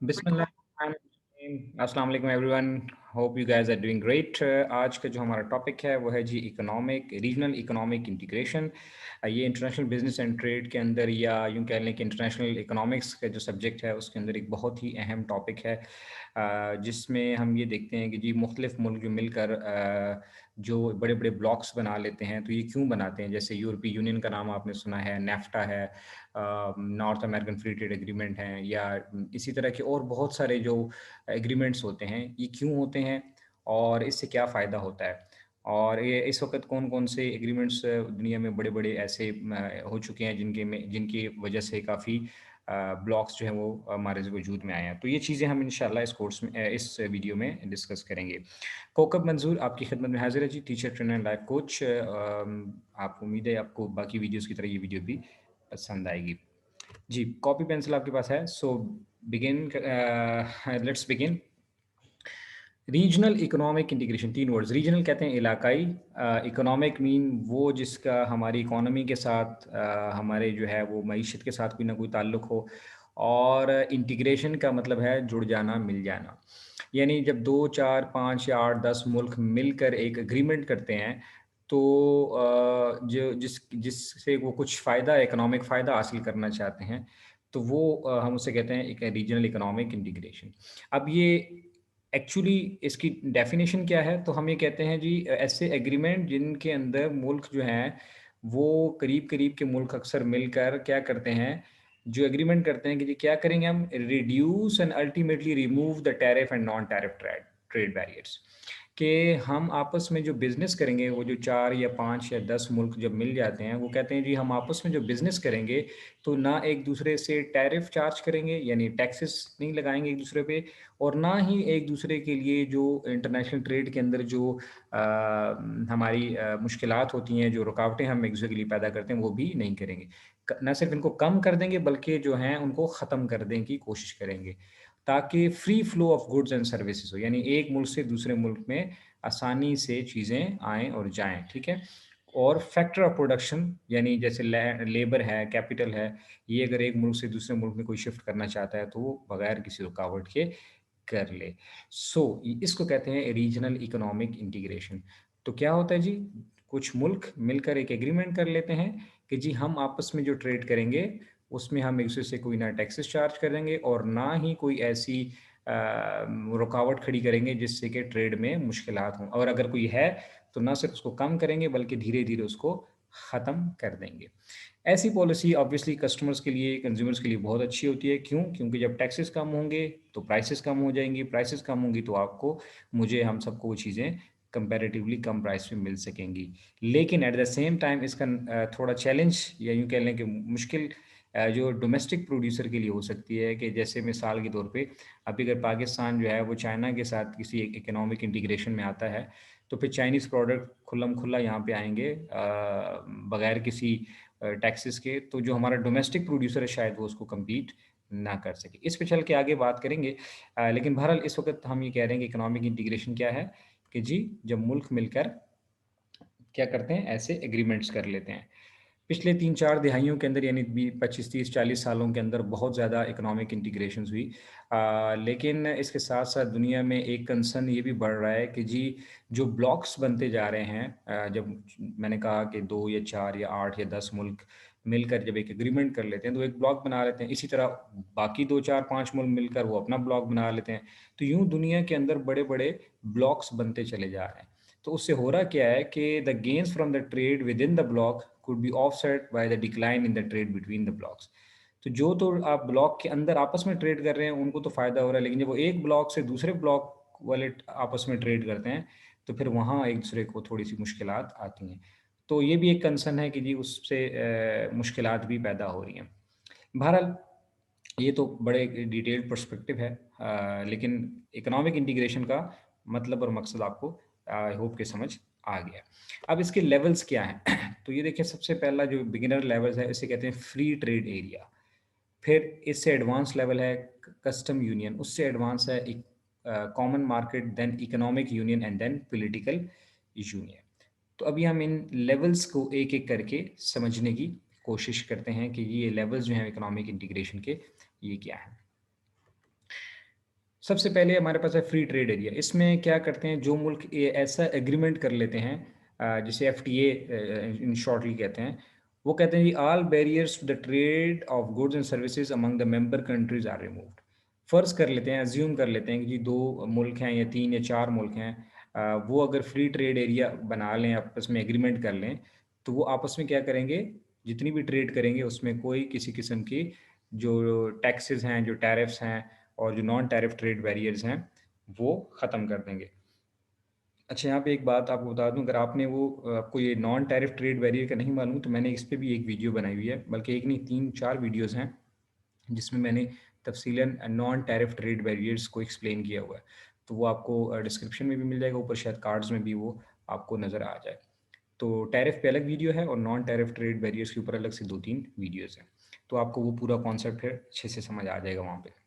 बिस्मिल्लाह। अस्सलाम वालेकुम everyone, hope you guys are doing great. आज का जो हमारा टॉपिक है वो है जी इकोनॉमिक रीजनल इकोनॉमिक इंटीग्रेशन। ये इंटरनेशनल बिजनेस एंड ट्रेड के अंदर या यूं कह लें कि इंटरनेशनल इकोनॉमिक्स का जो सब्जेक्ट है उसके अंदर एक बहुत ही अहम टॉपिक है, जिसमें हम ये देखते हैं कि जी मुख्तलिफ मुल्क जो मिलकर जो बड़े बड़े ब्लॉक्स बना लेते हैं, तो ये क्यों बनाते हैं। जैसे यूरोपीय यूनियन का नाम आपने सुना है, नेफ्टा है, north American free trade agreement हैं, या इसी तरह के और बहुत सारे जो एग्रीमेंट्स होते हैं, ये क्यों होते हैं और इससे क्या फ़ायदा होता है। और ये इस वक्त कौन कौन से एग्रीमेंट्स दुनिया में बड़े बड़े ऐसे हो चुके हैं जिनकी वजह से काफ़ी ब्लॉक्स जो हैं वो हमारे वजूद में आए हैं। तो ये चीज़ें हम इंशाल्लाह इस कोर्स में इस वीडियो में डिस्कस करेंगे। कोकब मंजूर आपकी खिदमत में हाजिर है जी, टीचर ट्रेनर लाइफ कोच। आप उम्मीद है आपको बाकी वीडियोस की तरह ये वीडियो भी पसंद आएगी। जी, कॉपी पेंसिल आपके पास है, so begin, let's begin. Regional economic integration, 3 words. Regional कहते हैं इलाकाई, इकोनॉमिक मीन वो जिसका हमारी इकोनॉमी के साथ, हमारे जो है वो मईशत के साथ कोई ना कोई ताल्लुक हो। और इंटीग्रेशन का मतलब है जुड़ जाना, मिल जाना। यानी जब 2, 4, 5 या 8, 10 मुल्क मिलकर एक एग्रीमेंट करते हैं, तो जो जिससे वो कुछ फ़ायदा, इकोनॉमिक फ़ायदा हासिल करना चाहते हैं, तो वो हम उसे कहते हैं एक रीजनल इकोनॉमिक इंटीग्रेशन। अब ये एक्चुअली इसकी डेफिनेशन क्या है? तो हम ये कहते हैं जी, ऐसे एग्रीमेंट जिनके अंदर मुल्क जो हैं, वो करीब-करीब के मुल्क अक्सर मिलकर क्या करते हैं, जो एग्रीमेंट करते हैं कि जी क्या करेंगे हम, reduce and ultimately remove the tariff and non tariff trade trade barriers. कि हम आपस में जो बिज़नेस करेंगे, वो जो 4 या 5 या 10 मुल्क जब मिल जाते हैं, वो कहते हैं जी हम आपस में जो बिज़नेस करेंगे, तो ना एक दूसरे से टैरिफ चार्ज करेंगे, यानी टैक्सेस नहीं लगाएँगे एक दूसरे पे, और ना ही एक दूसरे के लिए जो इंटरनेशनल ट्रेड के अंदर जो हमारी मुश्किलात होती हैं, जो रुकावटें हम एक दूसरे के लिए पैदा करते हैं, वो भी नहीं करेंगे। ना सिर्फ इनको कम कर देंगे, बल्कि जो हैं उनको ख़त्म कर देने की कोशिश करेंगे, ताकि free flow of goods and services हो, यानी एक मुल्क से दूसरे मुल्क में आसानी से चीज़ें आएँ और जाएँ, ठीक है। और फैक्टर ऑफ प्रोडक्शन, यानी जैसे लेबर है, कैपिटल है, ये अगर एक मुल्क से दूसरे मुल्क में कोई शिफ्ट करना चाहता है, तो वो बगैर किसी रुकावट के कर ले। इसको कहते हैं रीजनल इकोनॉमिक इंटीग्रेशन। तो क्या होता है जी, कुछ मुल्क मिलकर एक एग्रीमेंट कर लेते हैं कि जी हम आपस में जो ट्रेड करेंगे, उसमें हम एक दूसरे से कोई ना टैक्सेस चार्ज करेंगे और ना ही कोई ऐसी रुकावट खड़ी करेंगे जिससे कि ट्रेड में मुश्किलात हों, और अगर कोई है तो ना सिर्फ उसको कम करेंगे, बल्कि धीरे धीरे उसको ख़त्म कर देंगे। ऐसी पॉलिसी ऑब्वियसली कस्टमर्स के लिए, कंज्यूमर्स के लिए बहुत अच्छी होती है। क्यों? क्योंकि जब टैक्सेस कम होंगे तो प्राइसेस कम हो जाएंगी, प्राइसेस कम होंगी तो आपको, मुझे, हम सबको वो चीज़ें कंपैरेटिवली कम प्राइस पे मिल सकेंगी। लेकिन एट द सेम टाइम इसका थोड़ा चैलेंज, या यूँ कह लें कि मुश्किल, जो डोमेस्टिक प्रोड्यूसर के लिए हो सकती है, कि जैसे मिसाल के तौर पे अभी अगर पाकिस्तान जो है वो चाइना के साथ किसी एक इकोनॉमिक इंटीग्रेशन में आता है, तो फिर चाइनीज़ प्रोडक्ट खुल्लम खुल्ला यहाँ पे आएँगे, बगैर किसी टैक्सेस के, तो जो हमारा डोमेस्टिक प्रोड्यूसर है शायद वो उसको कम्पीट ना कर सके। इस पे चल के आगे बात करेंगे। लेकिन बहरहाल इस वक़्त हम ये कह रहे हैं कि इकोनॉमिक इंटीग्रेशन क्या है, कि जी जब मुल्क मिलकर क्या करते हैं, ऐसे एग्रीमेंट्स कर लेते हैं। पिछले 3-4 दिहाइयों के अंदर, यानी 25, 30, 40 सालों के अंदर बहुत ज़्यादा इकोनॉमिक इंटीग्रेशंस हुई। लेकिन इसके साथ-साथ दुनिया में एक कंसर्न ये भी बढ़ रहा है कि जी जो ब्लॉक्स बनते जा रहे हैं, जब मैंने कहा कि 2 या 4 या 8 या 10 मुल्क मिलकर जब एक एग्रीमेंट कर लेते हैं, तो एक ब्लॉक बना लेते हैं। इसी तरह बाकी 2, 4, 5 मुल्क मिलकर वो अपना ब्लॉक बना लेते हैं। तो यूँ दुनिया के अंदर बड़े-बड़े ब्लॉक्स बनते चले जा रहे हैं। तो उससे हो रहा क्या है कि the gains from the trade with in the block could be offset by the decline in the trade between the blocks. तो आप ब्लॉक के अंदर आपस में ट्रेड कर रहे हैं, उनको तो फ़ायदा हो रहा है, लेकिन जब वो एक ब्लॉक से दूसरे ब्लॉक वाले आपस में ट्रेड करते हैं, तो फिर वहाँ एक दूसरे को थोड़ी सी मुश्किलात आती हैं। तो ये भी एक कंसर्न है कि जी उससे मुश्किलात भी पैदा हो रही हैं। बहरहाल ये तो बड़े एक डिटेल्ड पर्सपेक्टिव है, लेकिन इकोनॉमिक इंटीग्रेशन का मतलब और मकसद आपको आई होप कि समझ आ गया। अब इसके लेवल्स क्या हैं? तो ये देखिए, सबसे पहला जो बिगिनर लेवल्स है, इसे कहते हैं फ्री ट्रेड एरिया। फिर इससे एडवांस लेवल है कस्टम यूनियन, उससे एडवांस है एक common market, then economic union and then political union. तो अभी हम इन लेवल्स को एक-एक करके समझने की कोशिश करते हैं कि ये लेवल्स जो हैं इकोनॉमिक इंटीग्रेशन के, ये क्या हैं। सबसे पहले हमारे पास है फ्री ट्रेड एरिया। इसमें क्या करते हैं, जो मुल्क ऐसा एग्रीमेंट कर लेते हैं, जिसे FTA इन शॉर्टली कहते हैं, वो कहते हैं जी all barriers to the trade of goods and services among the member countries are removed. फर्ज कर लेते हैं, अज्यूम कर लेते हैं कि जी दो मुल्क हैं या तीन या चार मुल्क हैं, वो अगर फ्री ट्रेड एरिया बना लें, आपस में एग्रीमेंट कर लें, तो वो आपस में क्या करेंगे, जितनी भी ट्रेड करेंगे उसमें कोई किसी किस्म की जो टैक्सेस हैं, जो टैरिफ्स हैं और जो नॉन टैरिफ ट्रेड बैरियर्स हैं वो ख़त्म कर देंगे। अच्छा, यहाँ पे एक बात आपको बता दूं, अगर आपने वो आपको ये नॉन टैरिफ ट्रेड बैरियर का नहीं मालूम, तो मैंने इस पे भी एक वीडियो बनाई हुई है, बल्कि एक नहीं, 3-4 वीडियोस हैं जिसमें मैंने तफसीलन नॉन टैरिफ ट्रेड बैरियर्स को एक्सप्लेन किया हुआ है। तो वो आपको डिस्क्रिप्शन में भी मिल जाएगा, ऊपर शायद कार्ड्स में भी वो आपको नज़र आ जाए। तो टैरिफ पे अलग वीडियो है और नॉन टैरिफ ट्रेड बैरियर्स के ऊपर अलग से 2-3 वीडियोस हैं, तो आपको वो पूरा कॉन्सेप्ट है अच्छे से समझ आ जाएगा वहाँ पे।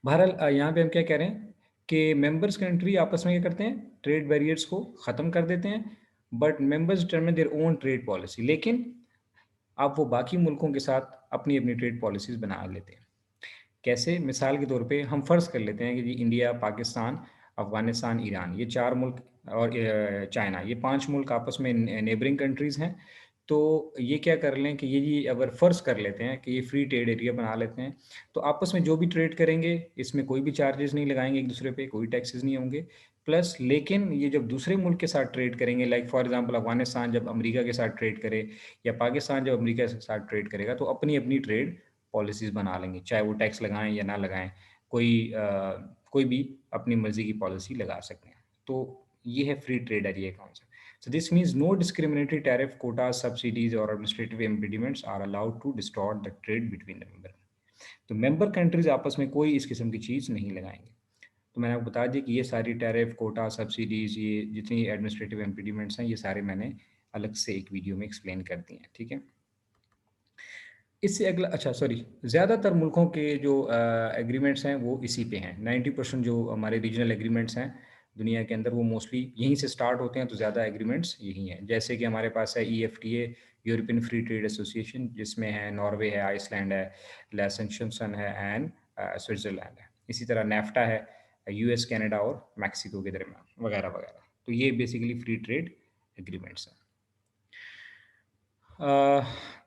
बहरहाल यहाँ पे हम क्या कह रहे हैं कि मेंबर्स कंट्री आपस में क्या करते हैं, ट्रेड बैरियर्स को ख़त्म कर देते हैं, but members determine there own trade policy. लेकिन अब वो बाकी मुल्कों के साथ अपनी अपनी ट्रेड पॉलिसीज़ बना लेते हैं। कैसे? मिसाल के तौर पे हम फ़र्ज़ कर लेते हैं कि जी इंडिया, पाकिस्तान, अफ़गानिस्तान, ईरान, ये 4 मुल्क और चाइना, ये 5 मुल्क आपस में नेबरिंग कंट्रीज़ हैं। तो ये क्या कर लें कि ये अगर फ़र्ज़ कर लेते हैं कि ये फ्री ट्रेड एरिया बना लेते हैं, तो आपस में जो भी ट्रेड करेंगे, इसमें कोई भी चार्जेज़ नहीं लगाएँगे एक दूसरे पे, कोई टैक्सेस नहीं होंगे। प्लस लेकिन ये जब दूसरे मुल्क के साथ ट्रेड करेंगे, लाइक फॉर एग्ज़ाम्पल अफ़गानिस्तान जब अमेरिका के साथ ट्रेड करे या पाकिस्तान जब अमेरिका के साथ ट्रेड करेगा, तो अपनी-अपनी ट्रेड पॉलिसीज़ बना लेंगे, चाहे वो टैक्स लगाएँ या ना लगाएँ। कोई भी अपनी मर्ज़ी की पॉलिसी लगा सकते हैं। तो ये है free trade area concept. So this means no discriminatory tariff, quotas, subsidies or administrative impediments are allowed to distort the trade between the member। तो मेंबर कंट्रीज आपस में कोई इस किस्म की चीज़ नहीं लगाएंगे। तो मैंने आपको बता दिया कि ये सारी टैरिफ, कोटा, सब्सिडीज, ये जितनी एडमिनिस्ट्रेटिव इम्पीडिमेंट्स हैं, ये सारे मैंने अलग से एक वीडियो में एक्सप्लेन कर दिए हैं। ठीक है, इससे अगला, अच्छा सॉरी, ज़्यादातर मुल्कों के जो एग्रीमेंट्स हैं वो इसी पे हैं। 90% जो हमारे रीजनल एग्रीमेंट्स हैं दुनिया के अंदर, वो मोस्टली यहीं से स्टार्ट होते हैं, तो ज़्यादा एग्रीमेंट्स यही हैं। जैसे कि हमारे पास है EFTA, European free trade association, जिसमें है नॉर्वे है, आइसलैंड है, लेसेंशन है एंड स्विट्ज़रलैंड है। इसी तरह नेफ्टा है, US, कनाडा और मैक्सिको के दरमियान, वगैरह वगैरह। तो ये बेसिकली फ्री ट्रेड एग्रीमेंट्स हैं।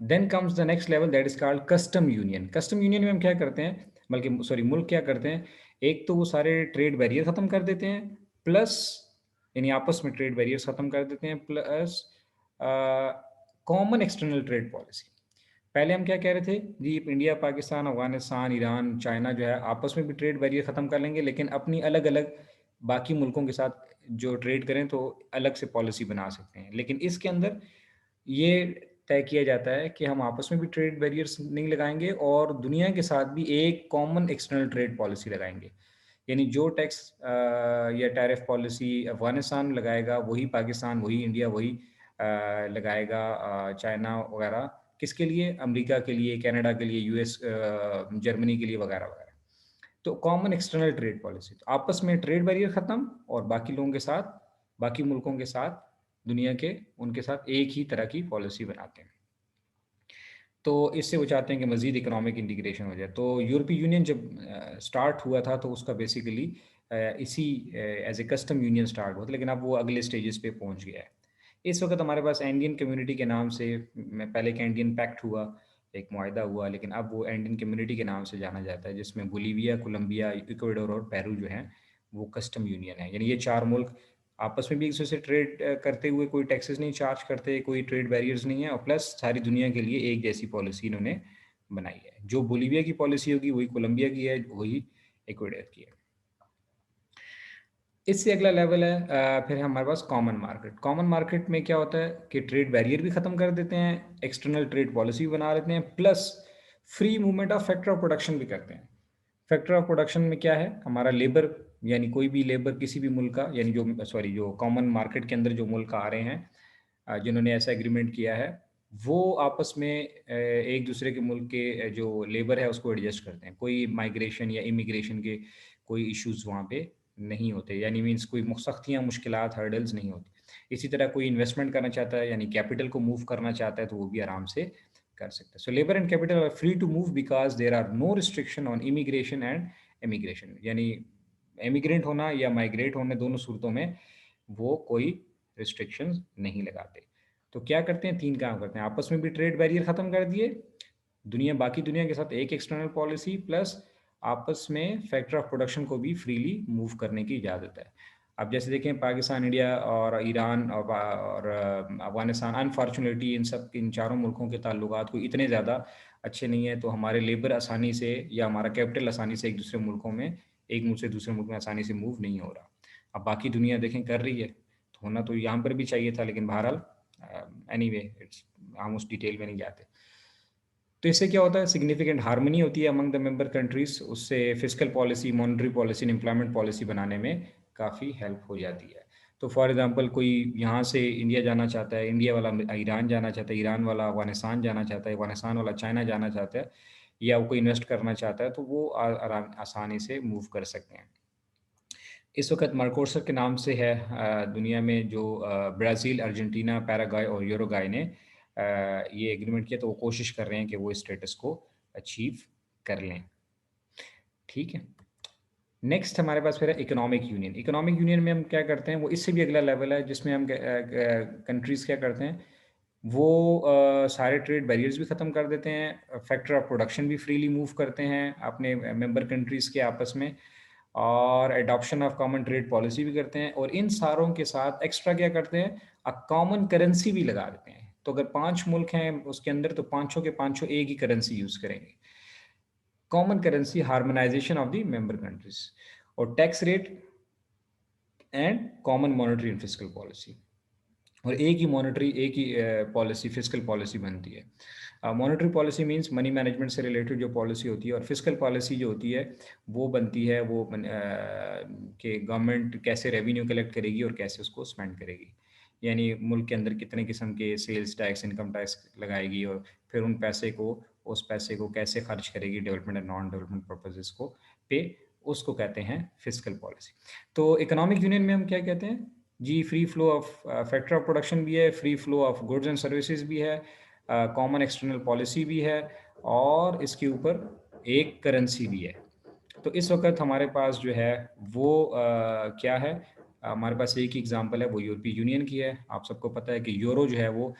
Then comes the next level, that is called custom union. Custom union में हम क्या करते हैं, बल्कि सॉरी, मुल्क क्या करते हैं, एक तो वो सारे ट्रेड बैरियर ख़त्म कर देते हैं, प्लस यानी आपस में ट्रेड बैरियर्स ख़त्म कर देते हैं, plus common external trade policy. पहले हम क्या कह रहे थे जी, India, Pakistan, Afghanistan, Iran, China जो है आपस में भी ट्रेड बैरियर ख़त्म कर लेंगे, लेकिन अपनी अलग अलग बाकी मुल्कों के साथ जो ट्रेड करें तो अलग से पॉलिसी बना सकते हैं। लेकिन इसके अंदर ये तय किया जाता है कि हम आपस में भी ट्रेड बैरियर्स नहीं लगाएंगे और दुनिया के साथ भी एक कॉमन एक्सटर्नल ट्रेड पॉलिसी लगाएंगे। यानी जो टैक्स या टैरिफ पॉलिसी अफगानिस्तान लगाएगा, वही पाकिस्तान, वही इंडिया, वही लगाएगा, चाइना वगैरह, किसके लिए? अमेरिका के लिए, कनाडा के लिए, US, जर्मनी के लिए, वगैरह वगैरह। तो कॉमन एक्सटर्नल ट्रेड पॉलिसी, तो आपस में ट्रेड बैरियर ख़त्म और बाकी लोगों के साथ, बाकी मुल्कों के साथ, दुनिया के, उनके साथ एक ही तरह की पॉलिसी बनाते हैं। तो इससे वो चाहते हैं कि मज़ीद इकोनॉमिक इंटीग्रेशन हो जाए। तो यूरोपीय यूनियन जब स्टार्ट हुआ था तो उसका बेसिकली इसी as a custom union start हुआ था, लेकिन अब वो अगले स्टेजेस पे पहुंच गया है। इस वक्त हमारे पास एंडियन कम्युनिटी के नाम से, पहले का एंडियन पैक्ट हुआ, एक मुआहदा हुआ, लेकिन अब वो एंडियन कम्युनिटी के नाम से जाना जाता है, जिसमें बोलीविया, कोलंबिया, इक्वाडोर और पेरू जो हैं वो कस्टम यूनियन है। यानी ये 4 मुल्क आपस में भी एक दूसरे से ट्रेड करते हुए कोई टैक्सेस नहीं चार्ज करते, कोई ट्रेड बैरियर्स नहीं है, और प्लस सारी दुनिया के लिए एक जैसी पॉलिसी इन्होंने बनाई है। जो बोलीविया की पॉलिसी होगी वही कोलंबिया की है, वही इक्वाडोर की है। इससे अगला लेवल है फिर हमारे पास कॉमन मार्केट। कॉमन मार्केट में क्या होता है कि ट्रेड बैरियर भी ख़त्म कर देते हैं, एक्सटर्नल ट्रेड पॉलिसी भी बना लेते हैं, plus free movement of factor of production भी करते हैं। फैक्टर ऑफ प्रोडक्शन में क्या है, हमारा लेबर, यानी कोई भी लेबर किसी भी मुल्क का, यानी जो सॉरी जो कॉमन मार्केट के अंदर जो मुल्क आ रहे हैं, जिन्होंने ऐसा एग्रीमेंट किया है, वो आपस में एक दूसरे के मुल्क के जो लेबर है उसको एडजस्ट करते हैं। कोई माइग्रेशन या इमिग्रेशन के कोई इश्यूज वहाँ पे नहीं होते, यानी मीन्स कोई सख्तियाँ, मुश्किलात, हर्डल्स नहीं होती। इसी तरह कोई इन्वेस्टमेंट करना चाहता है, यानी कैपिटल को मूव करना चाहता है, तो वो भी आराम से कर सकते हैं। So labour and capital are free to move because there are no restriction on immigration and immigration, यानी इमिग्रेंट होना या माइग्रेट होने, दोनों सूरतों में वो कोई रिस्ट्रिक्शंस नहीं लगाते। तो क्या करते हैं, 3 काम करते हैं, आपस में भी ट्रेड बैरियर ख़त्म कर दिए, बाकी दुनिया के साथ एक एक्सटर्नल पॉलिसी, प्लस आपस में फैक्टर ऑफ प्रोडक्शन को भी फ्रीली मूव करने की इजाज़त है। अब जैसे देखें, पाकिस्तान, इंडिया और ईरान और अफगानिस्तान, अनफॉर्चुनेटली इन चारों मुल्कों के ताल्लुकात कोई इतने ज़्यादा अच्छे नहीं है, तो हमारे लेबर आसानी से या हमारा कैपिटल आसानी से एक दूसरे मुल्कों में, एक मुल्क से दूसरे मुल्क में आसानी से मूव नहीं हो रहा। अब बाकी दुनिया देखें कर रही है, तो होना तो यहाँ पर भी चाहिए था, लेकिन बहरहाल एनीवे इट्स, हम उस डिटेल में नहीं जाते। तो इससे क्या होता है, सिग्निफिकेंट हार्मनी होती है अमंग द मेंबर कंट्रीज, उससे fiscal policy, monetary policy, employment policy बनाने में काफ़ी हेल्प हो जाती है। तो फॉर एग्जांपल कोई यहाँ से इंडिया जाना चाहता है, इंडिया वाला ईरान जाना चाहता है, ईरान वाला अफगानिस्तान जाना चाहता है, अफगानिस्तान वाला चाइना जाना चाहता है, या वो कोई इन्वेस्ट करना चाहता है, तो वो आराम आसानी से मूव कर सकते हैं। इस वक्त मर्कोसर के नाम से है दुनिया में, जो ब्राज़ील, अर्जेंटीना, पैराग्वाय और यूरुग्वाय ने ये एग्रीमेंट किया, तो वो कोशिश कर रहे हैं कि वो इस स्टेटस को अचीव कर लें। ठीक है, नेक्स्ट हमारे पास फिर है इकोनॉमिक यूनियन। इकोनॉमिक यूनियन में हम क्या करते हैं, वो इससे भी अगला लेवल है, जिसमें हम कंट्रीज़ क्या करते हैं, वो सारे ट्रेड बैरियर्स भी ख़त्म कर देते हैं, फैक्टर ऑफ प्रोडक्शन भी फ्रीली मूव करते हैं अपने मेंबर कंट्रीज़ के आपस में, और adoption of common trade policy भी करते हैं, और इन सारों के साथ एक्स्ट्रा क्या करते हैं, कॉमन करेंसी भी लगा देते हैं। तो अगर 5 मुल्क हैं उसके अंदर, तो पाँचों के पाँचों एक ही करेंसी यूज़ करेंगे, common currency, harmonization of the member countries, और tax rate and common monetary and fiscal policy, और एक ही मॉनेटरी, एक ही पॉलिसी, फिस्कल पॉलिसी बनती है। Monetary policy means money management से रिलेटेड जो पॉलिसी होती है, और फिस्कल पॉलिसी जो होती है वो बनती है वो कि गवर्नमेंट कैसे रेवेन्यू कलेक्ट करेगी और कैसे उसको स्पेंड करेगी, यानी मुल्क के अंदर कितने किस्म के सेल्स टैक्स, इनकम टैक्स लगाएगी, और फिर उस पैसे को कैसे खर्च करेगी development and non development purposes को पे, उसको कहते हैं फिस्कल पॉलिसी। तो इकोनॉमिक यूनियन में हम क्या कहते हैं जी, free flow of factor of production भी है, free flow of goods and services भी है, कॉमन एक्सटर्नल पॉलिसी भी है, और इसके ऊपर एक करेंसी भी है। तो इस वक्त हमारे पास जो है वो क्या है, हमारे पास एक ही एग्जांपल है, वो यूरोपीय यूनियन की है। आप सबको पता है कि यूरो जो है वो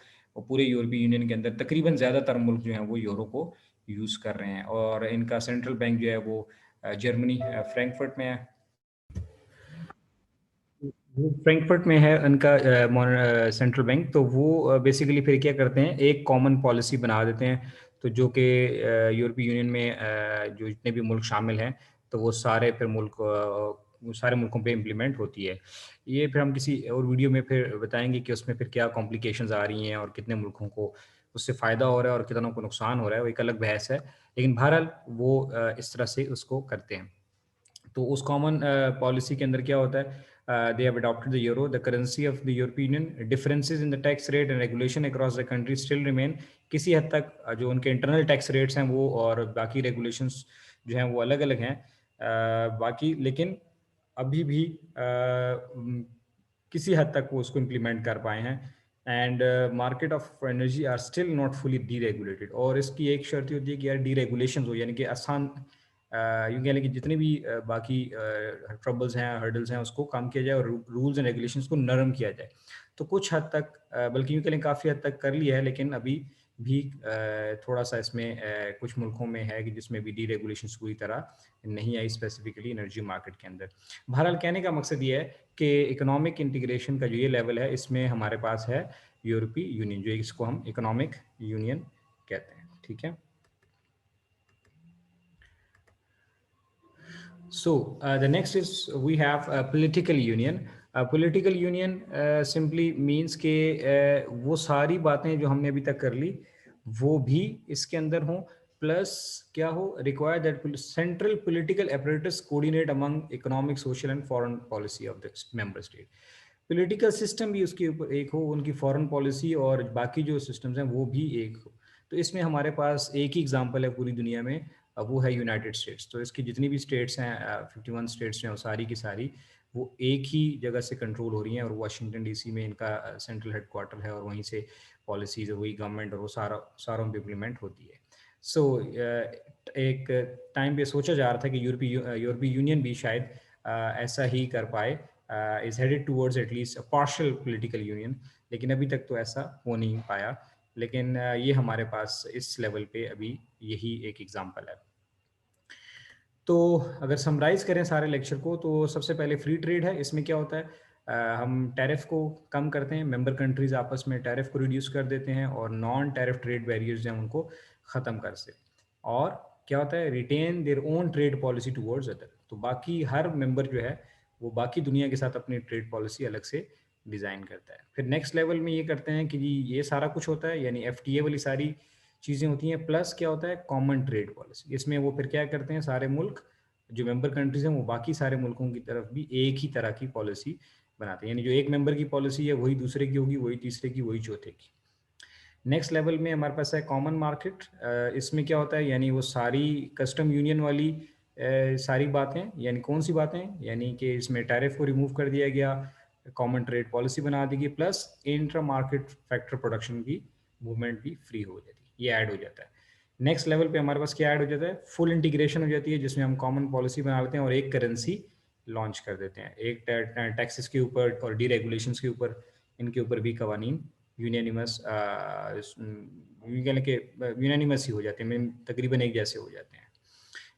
पूरे यूरोपीय यूनियन के अंदर तकरीबन ज़्यादातर मुल्क जो हैं वो यूरो को यूज़ कर रहे हैं, और इनका सेंट्रल बैंक जो है वो जर्मनी, फ्रैंकफर्ट में है। वो फ्रैंकफर्ट में है उनका सेंट्रल बैंक। तो वो बेसिकली फिर क्या करते हैं, एक कॉमन पॉलिसी बना देते हैं, तो जो कि यूरोपीय यूनियन में जो जितने भी मुल्क शामिल हैं, तो वो सारे फिर वो सारे मुल्कों पे इम्प्लीमेंट होती है। ये फिर हम किसी और वीडियो में फिर बताएंगे कि उसमें फिर क्या कॉम्प्लिकेशंस आ रही हैं, और कितने मुल्कों को उससे फ़ायदा हो रहा है और कितनों को नुकसान हो रहा है, वो एक अलग बहस है, लेकिन बहरहाल वो इस तरह से उसको करते हैं। तो उस कॉमन पॉलिसी के अंदर क्या होता है, they have adopted the euro, the currency of the European union, differences in the tax rate and regulation across the country still remain. किसी हद तक जो उनके इंटरनल टैक्स रेट्स हैं वो, और बाकी रेगुलेशंस जो हैं वो अलग अलग हैं, बाकी, लेकिन अभी भी किसी हद तक वो उसको इम्प्लीमेंट कर पाए हैं। And market of energy are still not fully deregulated, और इसकी एक शर्त होती है कि यार डीरेगुलेशन हो, यानी कि आसान यूँ कह लें कि जितने भी बाकी ट्रबल्स हैं, हर्डल्स हैं, उसको कम किया जाए, और रूल्स एंड रेगुलेशंस को नरम किया जाए। तो कुछ हद तक बल्कि यूँ कह लें काफ़ी हद तक कर लिया है, लेकिन अभी भी थोड़ा सा इसमें कुछ मुल्कों में है कि जिसमें भी डीरेगुलेशंस पूरी तरह नहीं आई, स्पेसिफिकली एनर्जी मार्केट के अंदर। बहरहाल कहने का मकसद ये है कि इकोनॉमिक इंटीग्रेशन का जो ये लेवल है, इसमें हमारे पास है यूरोपीय यूनियन, जो इसको हम इकोनॉमिक यूनियन कहते हैं। ठीक है, so the next is we have a political union. Political union simply means कि वो सारी बातें जो हमने अभी तक कर ली वो भी इसके अंदर हों, प्लस क्या हो, require that central political apparatus coordinate among economic, social and foreign policy of the member state. Political system भी उसके ऊपर एक हो, उनकी फॉरेन पॉलिसी और बाकी जो सिस्टम्स हैं वो भी एक हो। तो इसमें हमारे पास एक ही एग्जांपल है पूरी दुनिया में, वो है यूनाइटेड स्टेट्स। तो इसकी जितनी भी स्टेट्स हैं, 51 स्टेट्स हैं, वो सारी की सारी वो एक ही जगह से कंट्रोल हो रही हैं, और वाशिंगटन डीसी में इनका सेंट्रल हेडक्वार्टर है, और वहीं से पॉलिसीज, वही गवर्नमेंट, और वो सारों पे इम्प्लीमेंट होती है। सो एक टाइम पे सोचा जा रहा था कि यूरोपीय यूनियन भी शायद ऐसा ही कर पाए, is headed towards at least partial political union, लेकिन अभी तक तो ऐसा हो नहीं पाया। लेकिन ये हमारे पास इस लेवल पे अभी यही एक एग्जांपल है। तो अगर समराइज करें सारे लेक्चर को, तो सबसे पहले फ्री ट्रेड है। इसमें क्या होता है, हम टैरिफ को कम करते हैं, मेंबर कंट्रीज आपस में टैरिफ को रिड्यूस कर देते हैं और नॉन टैरिफ ट्रेड बैरियर्स हैं उनको ख़त्म कर से। और क्या होता है, retain their own trade policy towards other. तो बाकी हर मेंबर जो है वो बाकी दुनिया के साथ अपनी ट्रेड पॉलिसी अलग से डिज़ाइन करता है। फिर नेक्स्ट लेवल में ये करते हैं कि जी ये सारा कुछ होता है, यानी FTA वाली सारी चीज़ें होती हैं, प्लस क्या होता है कॉमन ट्रेड पॉलिसी। इसमें वो फिर क्या करते हैं, सारे मुल्क जो मेंबर कंट्रीज हैं वो बाकी सारे मुल्कों की तरफ भी एक ही तरह की पॉलिसी बनाते हैं, यानी जो एक मेंबर की पॉलिसी है वही दूसरे की होगी, वही तीसरे की, वही चौथे की। नेक्स्ट लेवल में हमारे पास है कॉमन मार्केट। इसमें क्या होता है, यानी वो सारी कस्टम यूनियन वाली सारी बातें, यानी कौन सी बातें, यानी कि इसमें टैरिफ को रिमूव कर दिया गया, कॉमन ट्रेड पॉलिसी बना दी गई, plus intra market factor production की मूवमेंट भी फ्री हो जाती है, ये ऐड हो जाता है। नेक्स्ट लेवल पे हमारे पास क्या ऐड हो जाता है, फुल इंटीग्रेशन हो जाती है, जिसमें हम कॉमन पॉलिसी बना लेते हैं और एक करेंसी लॉन्च कर देते हैं। एक टैक्सेस के ऊपर और डीरेगुलेशन के ऊपर, इनके ऊपर भी कवानीन यूनानिमस के यूनानिमस ही हो जाते हैं, तकरीबन एक जैसे हो जाते हैं।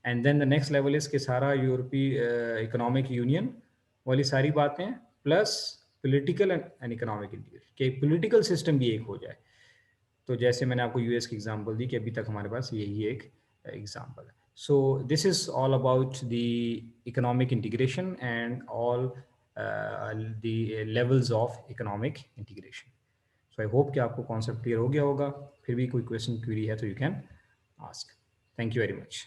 And then the next level is कि सारा यूरोपीय इकोनॉमिक यूनियन वाली सारी बातें, plus political and economic integration, कि पॉलिटिकल सिस्टम भी एक हो जाए। तो जैसे मैंने आपको यूएस की एग्जांपल दी कि अभी तक हमारे पास यही एक एग्जांपल है। So this is all about the economic integration and all the levels of economic integration. So I hope कि आपको कॉन्सेप्ट क्लियर हो गया होगा। फिर भी कोई क्वेश्चन क्वेरी है तो you can ask. Thank you very much.